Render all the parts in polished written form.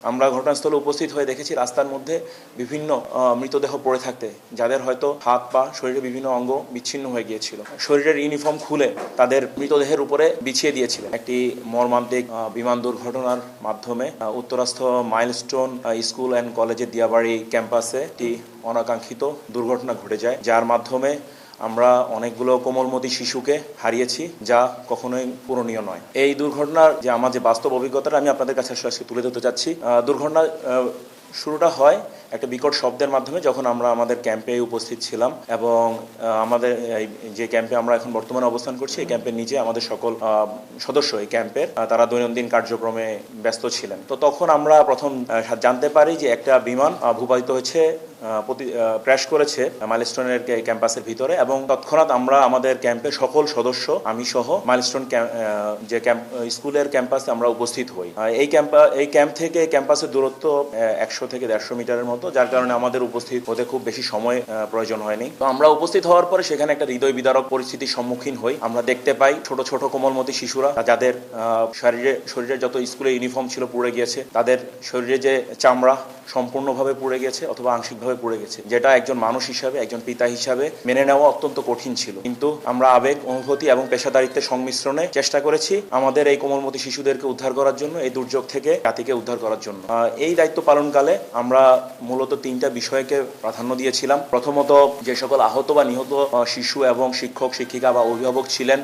আমরা ঘটনাস্থলে উপস্থিত হয়ে দেখেছি রাস্তার মধ্যে বিভিন্ন মৃতদেহ পড়ে থাকতে, যাদের হয়তো হাত পা শরীরের বিভিন্ন অঙ্গ বিচ্ছিন্ন হয়ে গিয়েছিল। শরীরের ইউনিফর্ম খুলে তাদের মৃতদেহের উপরে বিছিয়ে দিয়েছিলেন। একটি মর্মান্তিক বিমান দুর্ঘটনার মাধ্যমে উত্তরাস্থ মাইলস্টোন স্কুল অ্যান্ড কলেজের দিয়াবাড়ি ক্যাম্পাসে একটি অনাকাঙ্ক্ষিত দুর্ঘটনা ঘটে যায়, যার মাধ্যমে আমরা অনেকগুলো কোমলমতি শিশুকে হারিয়েছি, যা কখনোই পূরণীয় নয়। এই দুর্ঘটনার যে আমার যে বাস্তব অভিজ্ঞতাটা আমি আপনাদের কাছে আসলে তুলে ধরতে চাচ্ছি। দুর্ঘটনা শুরুটা হয় একটা বিকট শব্দের মাধ্যমে, যখন আমরা আমাদের ক্যাম্পে উপস্থিত ছিলাম এবং আমাদের যে ক্যাম্পে আমরা এখন বর্তমানে অবস্থান করছি, এই ক্যাম্পের নিচে আমাদের সকল সদস্য এই ক্যাম্পের তারা দৈনন্দিন কার্যক্রমে ব্যস্ত ছিলেন। তো তখন আমরা প্রথম জানতে পারি যে একটা বিমান ভূপাতিত হয়েছে, ক্র্যাশ করেছে মাইলস্টোনের ক্যাম্পাসের ভিতরে, এবং তৎক্ষণাৎ আমরা আমাদের ক্যাম্পের সকল সদস্য, আমি সহ মাইলস্টোন যে স্কুলের ক্যাম্পাসে আমরা উপস্থিত হই। এই ক্যাম্প থেকে ক্যাম্পাসের দূরত্ব 100 থেকে 150 মিটারের মতো, যার কারণে আমাদের উপস্থিত হতে খুব বেশি সময় প্রয়োজন হয়নি। তো আমরা উপস্থিত হওয়ার পরে সেখানে একটা হৃদয় বিদারক পরিস্থিতির সম্মুখীন হই। আমরা দেখতে পাই ছোট ছোট কোমলমতি শিশুরা, যাদের শরীরে যত স্কুলের ইউনিফর্ম ছিল পুড়ে গিয়েছে, তাদের শরীরে যে চামড়া সম্পূর্ণভাবে পুড়ে গেছে অথবা আংশিকভাবে পুড়ে গেছে, যেটা একজন মানুষ হিসাবে, একজন পিতা হিসাবে মেনে নেওয়া অত্যন্ত কঠিন ছিল। কিন্তু আমরা আবেগ, অনুভূতি এবং পেশাদারিত্বের সংমিশ্রণে চেষ্টা করেছি আমাদের এই কোমলমতি শিশুদেরকে উদ্ধার করার জন্য, এই দুর্যোগ থেকে জাতিকে উদ্ধার করার জন্য। এই দায়িত্ব পালনকালে আমরা মূলত 3টা বিষয়কে প্রাধান্য দিয়েছিলাম। প্রথমত, যে সকল আহত বা নিহত শিশু এবং শিক্ষক, শিক্ষিকা বা অভিভাবক ছিলেন,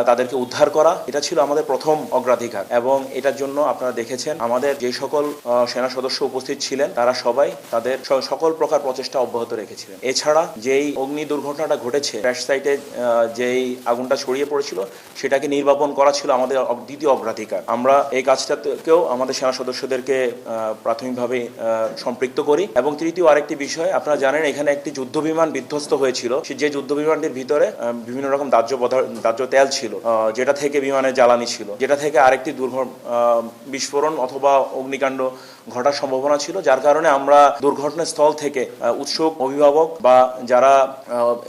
তাদেরকে উদ্ধার করা, এটা ছিল আমাদের প্রথম অগ্রাধিকার। এবং এটার জন্য আপনারা দেখেছেন আমাদের যে সকল সেনা সদস্য উপস্থিত ছিলেন, তারা সবাই তাদের সকল প্রকার প্রচেষ্টা অব্যাহত রেখেছিলেন। এছাড়া যেই অগ্নি দুর্ঘটনাটা ঘটেছে, ক্র্যাশ সাইটে যেই আগুনটা ছড়িয়ে পড়েছিল, সেটাকে নির্বাপন করা ছিল আমাদের দ্বিতীয় অগ্রাধিকার। আমরা এই কাজটাকেও আমাদের সেনা সদস্যদেরকে প্রাথমিকভাবে সম্পৃক্ত করি। এবং তৃতীয় আরেকটি বিষয়, আপনারা জানেন এখানে একটি যুদ্ধ বিমান বিধ্বস্ত হয়েছিল। যে যুদ্ধ বিমানটির ভিতরে বিভিন্ন রকম দাহ্য তেল ছিল, যেটা থেকে বিমানের জ্বালানি ছিল, যেটা থেকে আরেকটি বিস্ফোরণ অথবা অগ্নিকাণ্ড ঘটার সম্ভাবনা ছিল, যার কারণে আমরা দুর্ঘটনাস্থল থেকে উৎসুক অভিভাবক বা যারা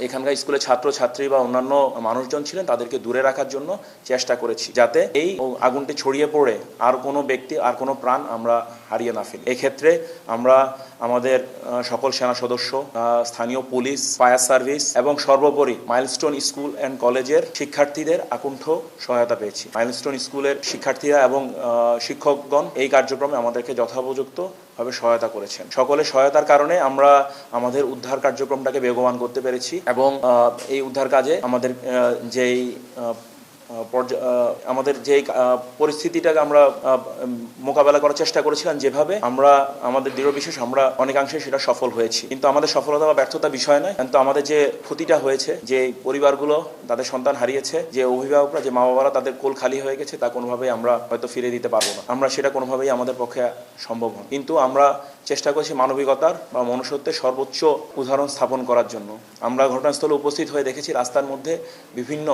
এখানকার স্কুলের ছাত্র ছাত্রী বা অন্যান্য মানুষজন ছিলেন, তাদেরকে দূরে রাখার জন্য চেষ্টা করেছি, যাতে এই আগুনটি ছড়িয়ে পড়ে আর কোনো ব্যক্তি, আর কোনো প্রাণ আমরা হারিয়ে না ফেলি। এক্ষেত্রে আমরা আমাদের সকল সেনা সদস্য, স্থানীয় পুলিশ, ফায়ার সার্ভিস এবং সর্বোপরি মাইলস্টোন স্কুল অ্যান্ড কলেজের শিক্ষার্থীদের আকুণ্ঠ সহায়তা পেয়েছি। মাইলস্টোন স্কুলের শিক্ষার্থীরা এবং শিক্ষকগণ এই কার্যক্রমে আমাদেরকে যথোপযুক্ত ভাবে সহায়তা করেছেন। সকলের সহায়তার কারণে আমরা আমাদের উদ্ধার কার্যক্রমটাকে বেগবান করতে পেরেছি। এবং এই উদ্ধার কাজে আমাদের যে পরিস্থিতিটাকে আমরা মোকাবেলা করার চেষ্টা করেছিলাম, যেভাবে আমরা আমাদের দৃঢ় বিশ্বাস আমরা অনেকাংশে সেটা সফল হয়েছি। কিন্তু আমাদের সফলতা বা ব্যর্থতা বিষয় নয়, কিন্তু আমাদের যে ক্ষতিটা হয়েছে, যে পরিবারগুলো তাদের সন্তান হারিয়েছে, যে অভিভাবকরা, যে মা বাবারা তাদের কোল খালি হয়ে গেছে, তা কোনোভাবেই আমরা হয়তো ফিরে দিতে পারবো না। আমরা সেটা কোনোভাবেই আমাদের পক্ষে সম্ভব নয়। কিন্তু আমরা চেষ্টা করছি মানবিকতার বা মনুষ্যত্বের সর্বোচ্চ উদাহরণ স্থাপন করার জন্য। আমরা ঘটনাস্থলে উপস্থিত হয়ে দেখেছি রাস্তার মধ্যে বিভিন্ন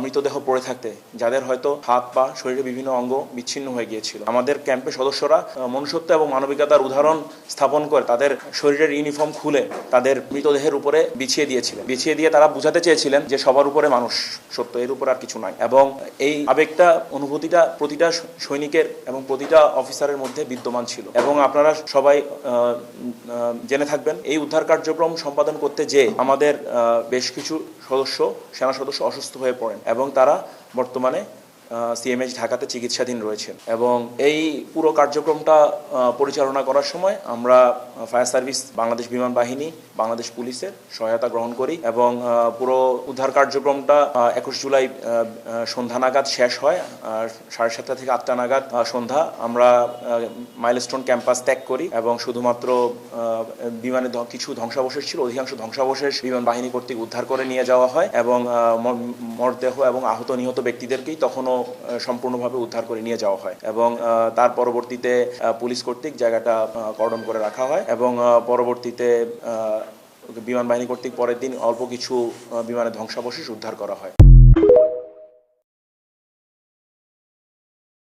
মৃতদেহ পড়ে থাকতে, যাদের হয়তো হাত পা শরীরের বিভিন্ন অঙ্গ বিচ্ছিন্ন হয়ে গিয়েছিল। আমাদের ক্যাম্পের সদস্যরা মনুষ্যত্ব এবং মানবিকতার উদাহরণ স্থাপন করে তাদের শরীরের ইউনিফর্ম খুলে তাদের মৃতদেহের উপরে বিছিয়ে দিয়ে তারা বুঝাতে চেয়েছিলেন যে সবার উপরে মানুষ সত্য, এর উপর আর কিছু নাই। এবং এই আবেগটা, অনুভূতিটা প্রতিটা সৈনিকের এবং প্রতিটা অফিসারের মধ্যে বিদ্যমান ছিল। এবং আপনারা সবাই জেনে থাকবেন, এই উদ্ধার কার্যক্রম সম্পাদন করতে যে আমাদের বেশ কিছু সেনা সদস্য অসুস্থ হয়ে পড়েন, এবং তারা বর্তমানে সিএমএইচ ঢাকাতে চিকিৎসাধীন রয়েছেন। এবং এই পুরো কার্যক্রমটা পরিচালনা করার সময় আমরা ফায়ার সার্ভিস, বাংলাদেশ বিমান বাহিনী, বাংলাদেশ পুলিশের সহায়তা গ্রহণ করি। এবং পুরো উদ্ধার কার্যক্রমটা 21 জুলাই সন্ধ্যা নাগাদ শেষ হয়। 7:30 থেকে 8টা নাগাদ সন্ধ্যা আমরা মাইলস্টোন ক্যাম্পাস ত্যাগ করি, এবং শুধুমাত্র বিমানে কিছু ধ্বংসাবশেষ ছিল, অধিকাংশ ধ্বংসাবশেষ বিমান বাহিনী কর্তৃক উদ্ধার করে নিয়ে যাওয়া হয়। এবং মরদেহ এবং আহত নিহত ব্যক্তিদেরকেই তখনও সম্পূর্ণভাবে উদ্ধার করে নিয়ে যাওয়া হয়। এবং তার পরবর্তীতে পুলিশ কর্তৃক জায়গাটা কর্ডন করে রাখা হয়। এবং পরবর্তীতে বিমান বাহিনী কর্তৃক পরের দিন অল্প কিছু বিমানের ধ্বংসাবশেষ উদ্ধার করা হয়।